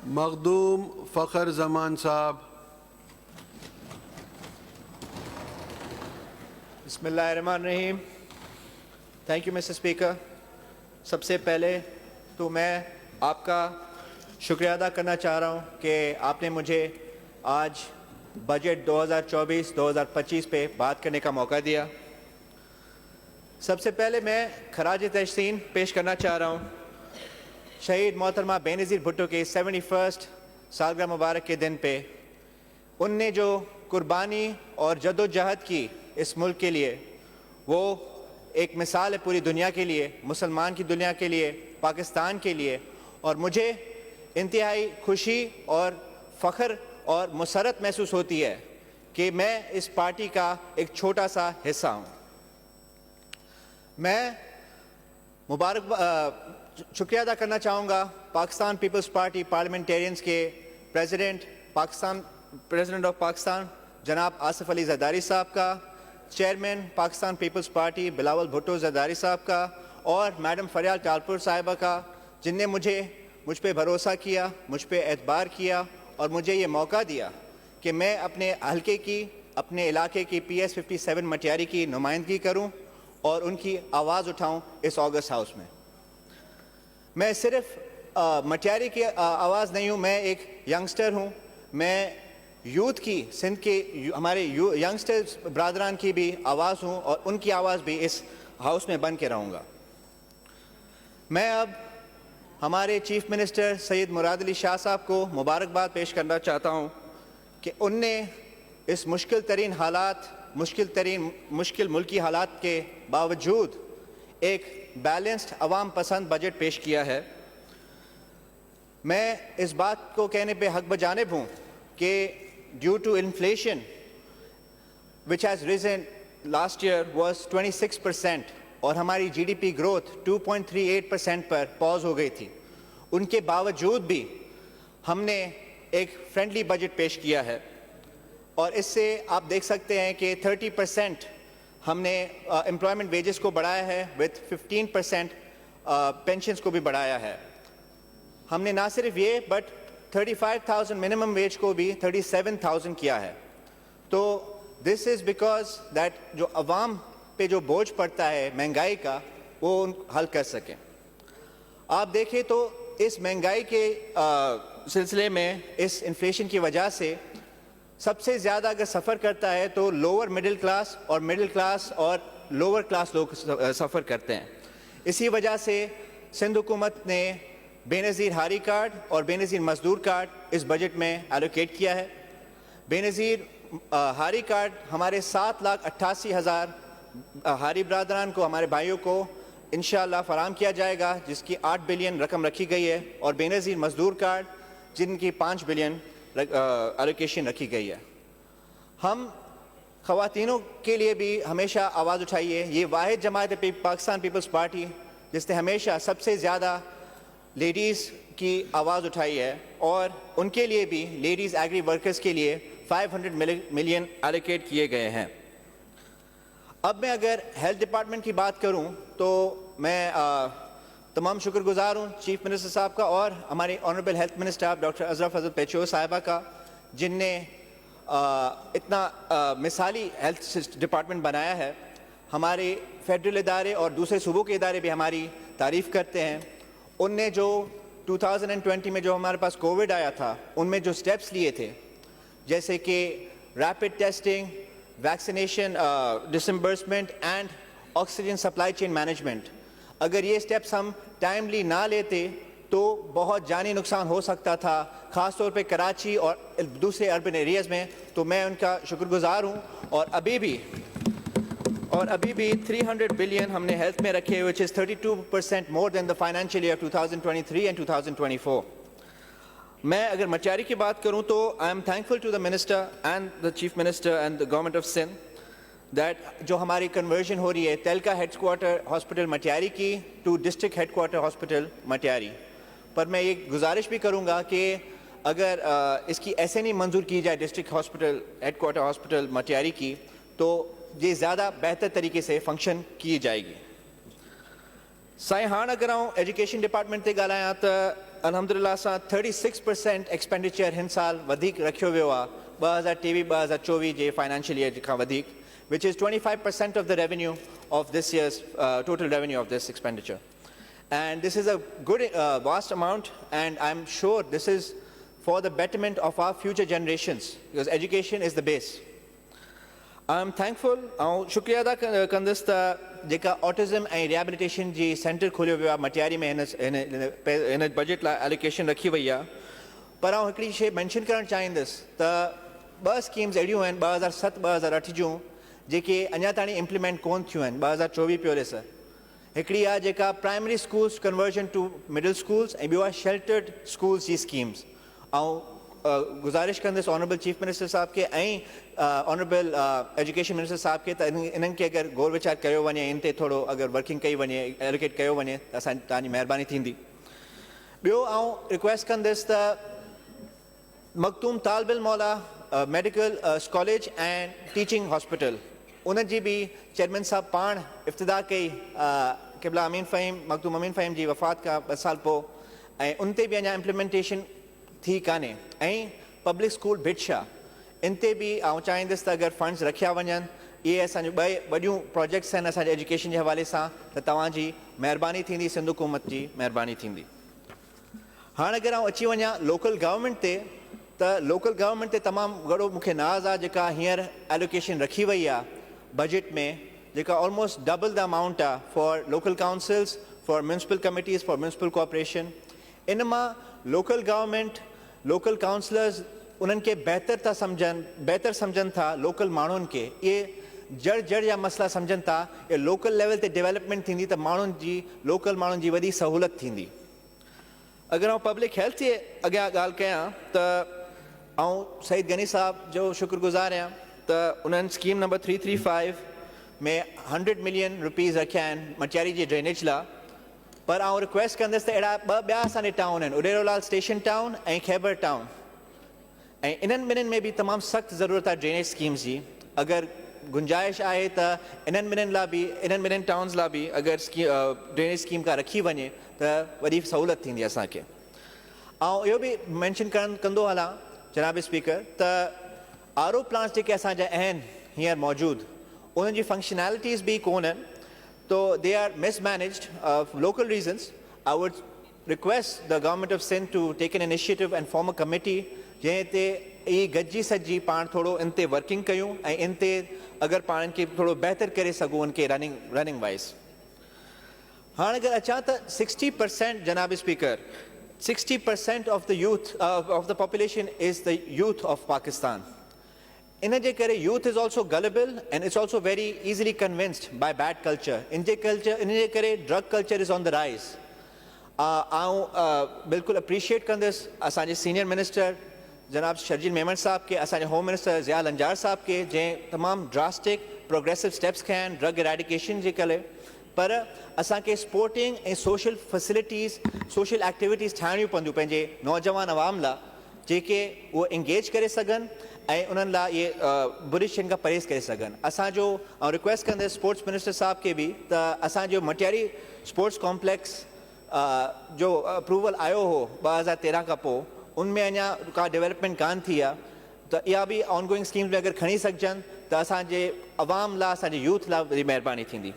مخدوم فخر زمان صاحب. بسم اللہ الرحمن الرحیم. Thank you mister speaker. سب سے پہلے تو میں آپ کا شکریہ ادا کرنا چاہ رہا ہوں کہ آپ نے مجھے آج بجٹ 2024-2025 پہ بات کرنے کا موقع دیا. سب سے پہلے میں خراج تحسین پیش کرنا چاہ رہا ہوں شہید محترمہ بے نظیر بھٹو کے 71 سالگرہ مبارک کے دن پہ. ان نے جو قربانی اور جد و جہد کی اس ملک کے لیے، وہ ایک مثال ہے پوری دنیا کے لیے، مسلمان کی دنیا کے لیے، پاکستان کے لیے. اور مجھے انتہائی خوشی اور فخر اور مسرت محسوس ہوتی ہے کہ میں اس پارٹی کا ایک چھوٹا سا حصہ ہوں. میں شکریہ ادا کرنا چاہوں گا پاکستان پیپلز پارٹی پارلیمنٹیرینز کے پریزیڈنٹ آف پاکستان جناب آصف علی زرداری صاحب کا، chairman Pakistan Peoples Party Bilawal Bhutto Zardari صاحب کا، اور میڈم فریال ٹالپور صاحبہ کا، جن نے مجھ پہ بھروسہ کیا، مجھ پہ اعتبار کیا اور مجھے یہ موقع دیا کہ میں اپنے حلقے کی، اپنے علاقے کی PS 57 مٹیاری کی نمائندگی کروں اور ان کی آواز اٹھاؤں اس آگسٹ ہاؤس میں. میں صرف مٹیاری کی آواز نہیں ہوں، میں ایک ینگسٹر ہوں. میں یوتھ کی، سندھ کے ہمارے ینگسٹر برادران کی بھی آواز ہوں اور ان کی آواز بھی اس ہاؤس میں بن کے رہوں گا. میں اب ہمارے چیف منسٹر سید مراد علی شاہ صاحب کو مبارکباد پیش کرنا چاہتا ہوں کہ ان نے اس مشکل ملکی حالات کے باوجود ایک بیلنسڈ عوام پسند بجٹ پیش کیا ہے. میں اس بات کو کہنے پہ حق بجانب ہوں کہ due to inflation which has risen last year was 26% اور ہماری GDP گروتھ 2.38% پر پاز ہو گئی تھی. ان کے باوجود بھی ہم نے ایک فرینڈلی بجٹ پیش کیا ہے اور اس سے آپ دیکھ سکتے ہیں کہ 30% ہم نے امپلائمنٹ ویجز کو بڑھایا ہے with 15% پینشنز کو بھی بڑھایا ہے. ہم نے نہ صرف یہ بٹ 35,000 منیمم ویج کو بھی 37,000 کیا ہے. تو دس از بیکاز دیٹ جو عوام پہ جو بوجھ پڑتا ہے مہنگائی کا، وہ حل کر سکیں. آپ دیکھیں تو اس مہنگائی کے سلسلے میں، اس انفلیشن کی وجہ سے سب سے زیادہ اگر سفر کرتا ہے تو لوور مڈل کلاس اور لوور کلاس لوگ سفر کرتے ہیں. اسی وجہ سے سندھ حکومت نے بے نظیر ہاری کارڈ اور بے نظیر مزدور کارڈ اس بجٹ میں ایلوکیٹ کیا ہے. بے نظیر ہاری کارڈ ہمارے 7,88,000 ہاری برادران کو، ہمارے بھائیوں کو انشاءاللہ فراہم کیا جائے گا، جس کی 8 بلین رقم رکھی گئی ہے. اور بے نظیر مزدور کارڈ جن کی 5 بلین ایلوکیشن رکھی گئی ہے. ہم خواتینوں کے لیے بھی ہمیشہ آواز اٹھائی ہے. یہ واحد جماعت ہے پاکستان پیپلز پارٹی جس نے ہمیشہ سب سے زیادہ لیڈیز کی آواز اٹھائی ہے، اور ان کے لیے بھی لیڈیز ایگری ورکرز کے لیے 500 ملین ایلوکیٹ کیے گئے ہیں. اب میں اگر ہیلتھ ڈپارٹمنٹ کی بات کروں تو میں تمام شکر گزار ہوں چیف منسٹر صاحب کا اور ہماری honourable health minister doctor Azra Fazal Pechuho صاحبہ کا، جن نے اتنا مثالی ہیلتھ ڈپارٹمنٹ بنایا ہے. ہمارے فیڈرل ادارے اور دوسرے صوبوں کے ادارے بھی ہماری تعریف کرتے ہیں. ان نے جو 2020 میں جو ہمارے پاس کووڈ آیا تھا، ان میں جو سٹیپس لیے تھے، جیسے کہ rapid testing, vaccination disbursement and oxygen supply chain management, اگر یہ سٹیپس ہم ٹائملی نہ لیتے تو بہت جانی نقصان ہو سکتا تھا، خاص طور پہ کراچی اور دوسرے اربن ایریاز میں. تو میں ان کا شکر گزار ہوں. اور ابھی بھی 300 بلین ہم نے ہیلتھ میں رکھے، which is 32% more than the financial year 2023 and 2024. میں اگر مٹیاری کی بات کروں تو I am thankful to the minister and the chief minister and the government of Sindh that جو ہماری کنورژن ہو رہی ہے taluka head quarter hospital Matiari کی to district head quarter hospital Matiari پر. میں یہ گزارش بھی کروں گا کہ اگر اس کی ایسے نہیں منظور کی جائے ڈسٹرکٹ ہاسپٹل ہیڈ کوارٹر ہاسپٹل مٹیاری کی، تو یہ زیادہ بہتر طریقے سے فنکشن کی جائے گی. سائیں ہاں اگر ایجوکیشن ڈپارٹمنٹ تے ڳالھايان تو अल्हम्दुलिल्लाह सां 36% एक्सपेंडिचर हिन साल वधीक रखियो वियो आहे 2023-2024 जे फाइनेंशियल ईयर खां वधीक, which is 25% of the revenue of this year's total revenue of this expenditure. And this is a good vast amount, and I'm sure this is for the betterment of our future generations, because education is the base. I'm thankful, ऐं शुक्रिया अदा कंदुसि त जेका autism ऐं rehabilitation जी centre खोलियो वियो आहे मटियारी में हिन बजट लाइ एलोकेशन रखी वई आहे। पर आउं हिकिड़ी शइ मेंशन करणु चाहींदुसि त 2 स्कीम्स अहिड़ियूं आहिनि 2007-2008 जूं जेके अञा ताईं इम्प्लीमेंट कोन थियूं आहिनि 2024 पियो ॾिस। हिकिड़ी आहे जेका primary schools conversion to middle schools ऐं ॿियो आहे शेल्टर्ड स्कूल्स जी स्कीम्स। ऐं गुज़ारिश कंदुसि ऑनरेबल चीफ मिनिस्टर साहब खे ऐं ऑनरेबल एजुकेशन मिनिस्टर साहब खे त इन्हनि खे अगरि गौर विचार कयो वञे इन ते थोरो अगरि वर्किंग कई वञे एलोकेट कयो वञे त असां तव्हांजी महिरबानी थींदी। ॿियो आउं रिक्वेस्ट कंदुसि त मखदूम तालिब मौला medical college and teaching hospital उन जी बि चेयरमैन साहब पाण इफ़्तिदा कई क़िबला अमीन फ़हीम मखदूम अमीन फ़हीम जी वफ़ात खां 2 साल पोइ, ऐं उन ते बि अञा इम्प्लीमेंटेशन थी कान्हे। ऐं पब्लिक स्कूल भिटशा इन ते बि आउं चाहींदुसि त अगरि फंड्स रखिया वञनि, इहे असांजो 2 वॾियूं प्रोजेक्ट्स आहिनि असांजे एजुकेशन जे हवाले सां, त तव्हांजी महिरबानी थींदी, सिंध हुकूमत जी महिरबानी थींदी। हाणे अगरि आउं अची वञा लोकल गवर्नमेंट ते, त लोकल गवर्नमेंट ते तमामु घणो मूंखे नाज़ आहे जेका हींअर एलोकेशन रखी वई आहे बजट में, जेका ऑलमोस्ट डबल द अमाउंट आहे for local councils, for municipal committees, for municipal corporation. इन मां लोकल गवर्नमेंट लोकल काउंसलर्स उन्हनि खे बहितर सम्झनि था लोकल माण्हुनि खे, इहे जड़ जा मसइला सम्झनि था, इहे लोकल लेवल ते डेवलपमेंट थींदी त माण्हुनि जी लोकल माण्हुनि जी वॾी सहूलियत थींदी। अगरि आउं पब्लिक हेल्थ जे अॻियां ॻाल्हि कयां त आउं सईद गनी साहब जो शुक्रगुज़ार आहियां त उन्हनि स्कीम नंबर 335 में 100 मिलियन रुपीज़ रखिया आहिनि मटियारी जे ड्रेनेज लाइ। पर आउं रिक्वेस्ट कंदुसि त अहिड़ा 2 ॿिया असांजे टाउन आहिनि, उडेरोलाल स्टेशन टाउन ऐं खैबर टाउन, ऐं इन्हनि ॿिन्हिनि में बि तमामु सख़्तु ज़रूरत आहे ड्रेनेज स्कीम्स जी। अगरि गुंजाइश आहे त इन्हनि ॿिन्हिनि लाइ बि इन्हनि ॿिन्हिनि टाउन्स लाइ बि अगरि ड्रेनेज स्कीम का रखी वञे त वॾी सहूलियत थींदी असांखे। ऐं इहो बि मैंशन कंदो हलां जनाब स्पीकर त आर ओ प्लांट्स जेके असांजा आहिनि हींअर मौजूदु उन्हनि जी फंक्शनैलिटीज़ बि कोन आहिनि, so they are mismanaged for local reasons. I would request the government of Sindh to take an initiative and form a committee जंहिं ते ई गॾिजी सॼी पाण थोरो इन ते वर्किंग कयूं ऐं इन ते अगरि पाण खे थोरो बहितर करे सघूं उनखे रनिंग वाइज़। हाणे अगरि अचां त 60% जनाब speaker 60% of the youth of the population is the youth of Pakistan. इन जे करे youth is also gullible and it's also very easily convinced by bad culture. इन जे करे drug culture is on the rise. आउं बिल्कुलु appreciate कंदुसि असांजे senior minister जनाब शर्जील मेमन साहब के, असांजे होम मिनिस्टर ज़िया लंजार साहब के, जंहिं तमामु ड्रास्टिक प्रोग्रेसिव स्टेप्स खया आहिनि ड्रग एरेडिकेशन जे करे। पर असांखे स्पोर्टिंग ऐं सोशल फैसिलिटीज़ सोशल एक्टिविटीज़ ठाहिणियूं पवंदियूं पंहिंजे नौजवान अवाम लाइ, जेके उहो इंगेज करे सघनि ऐं उन्हनि लाइ इहे बुरी शयुनि खां परहेज़ करे सघनि। असांजो ऐं रिक्वेस्ट कंदुसि स्पोर्ट्स मिनिस्टर साहब खे बि त असांजो मटियारी स्पोर्ट्स कॉम्प्लेक्स जो अप्रूवल आयो हो 2013 खां पोइ, उनमें अञा का डेवलपमेंट कान थी आहे, त इहा बि ऑनगोइंग स्कीम्स में अगरि खणी सघजनि त असांजे अवाम लाइ असांजे यूथ लाइ वॾी महिरबानी थींदी।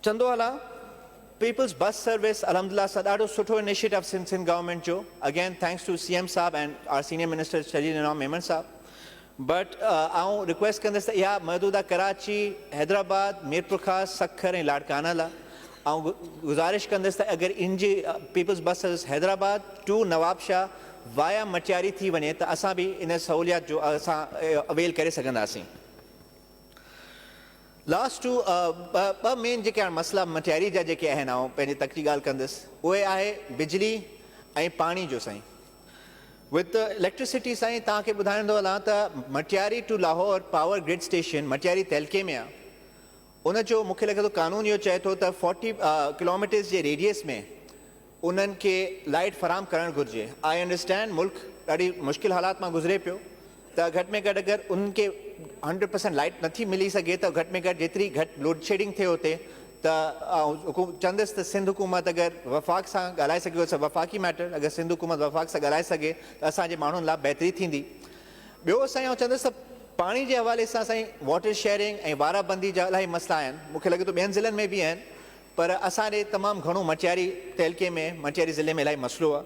चंदो हला पीपल्स बस सर्विस अलहमदिल्ला सां ॾाढो सुठो इनिशिएटिव सिंध गवर्नमेंट जो, अगेन थैंक्स टू CM साहब and our senior minister Sharjeel Memon साहब। बट आउं रिक्वेस्ट कंदुसि त इहा महदूदा कराची, हैदराबाद, मीरपुर ख़ास, सखर ऐं लाड़काना लाइ। ऐं गुज़ारिश कंदुसि त अगरि इन जी peoples bus service Hyderabad to Nawabshah via Matiari थी वञे त असां बि इन सहूलियत जो असां अवेल करे सघंदासीं। लास्ट टू ॿ मेन जेके हाणे मसइला मटियारी जा जेके आहिनि, ऐं पंहिंजी तकड़ी ॻाल्हि कंदुसि, उहे आहे बिजली ऐं पाणी जो। साईं विद इलेक्ट्रिसिटी साईं तव्हांखे ॿुधाईंदो हलां त Matiari to Lahore power grid station Matiari तहलके में आहे। उनजो मूंखे लॻे थो कानून इहो चए थो त 40 किलोमीटर्स जे रेडियस में उन्हनि खे लाइट फराहम करणु घुरिजे। आई अंडरस्टैंड मुल्क ॾाढी मुश्किल हालात मां गुज़रे पियो, त घटि में घटि अगरि उनखे 100% लाइट नथी मिली सघे त घटि में घटि जेतिरी घटि लोड शेडिंग थिए हुते त चंदुसि त सिंध हुकूमत अगरि वफ़ाक़ सां ॻाल्हाए सघे वफ़ाक़ी मैटर अगरि सिंध हुकूमत वफ़ाक़ सां ॻाल्हाए सघे त असांजे माण्हुनि लाइ बहितरी थींदी। ॿियो साईं चवंदुसि त पाणी जे हवाले सां साईं वाटर शेयरिंग ऐं वाराबंदी जा इलाही मसइला आहिनि, मूंखे लॻे थो ॿियनि ज़िलनि में बि आहिनि, पर असांजे तमामु घणो मटियारी तइलके में मटियारी ज़िले में इलाही मसइलो आहे।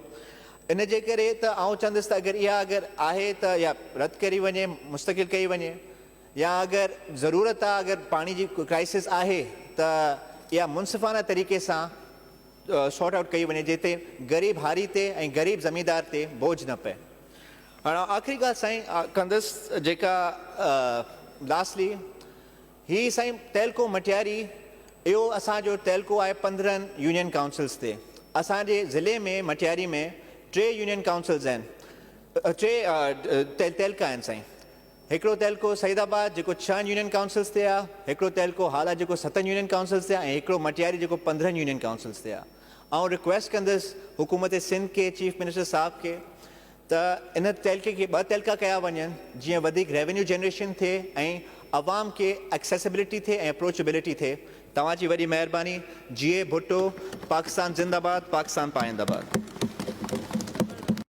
इन जे करे त चवंदुसि त अगरि इहा अगरि आहे त या रद्द करी वञे, मुस्तक़िल कई वञे, या अगरि ज़रूरत आहे, अगरि पाणी जी क्राइसिस आहे त इहा मुनसिफ़ाना तरीक़े सां सॉर्ट आउट कई वञे, जिते ग़रीब हारी ते ऐं ग़रीब ज़मींदार ते बोझ न पए। हाणे आख़िरी ॻाल्हि साईं कंदुसि जेका लास्टली ही साईं तइलको मटियारी, इहो असांजो तइलको आहे 15 यूनियन काउंसिल्स ते। असांजे ज़िले में मटियारी में 3 यूनियन काउंसिल्स आहिनि, 3 तइलका आहिनि साईं। हिकिड़ो तइलको सईदाबाद जेको 6 यूनियन काउंसिल्स ते आहे, हिकिड़ो तइलको हाला जेको 7 यूनियन काउंसिल्स ते आहे, ऐं हिकिड़ो मटियारी जेको 15 यूनियन काउंसिल्स ते आहे। रिक्वेस्ट कंदुसि हुकूमत सिंध के, चीफ मिनिस्टर साहब के, त इन तइलके खे 2 तइलका कया वञनि, जीअं वधीक रेवेन्यू जनरेशन थिए ऐं अवाम खे एक्सेसिबिलिटी थिए ऐं अप्रोचेबिलिटी थिए। तव्हांजी वॾी महिरबानी। जीए भुट्टो, पाकिस्तान ज़िंदाबाद, पाकिस्तान पाइंदाबाद।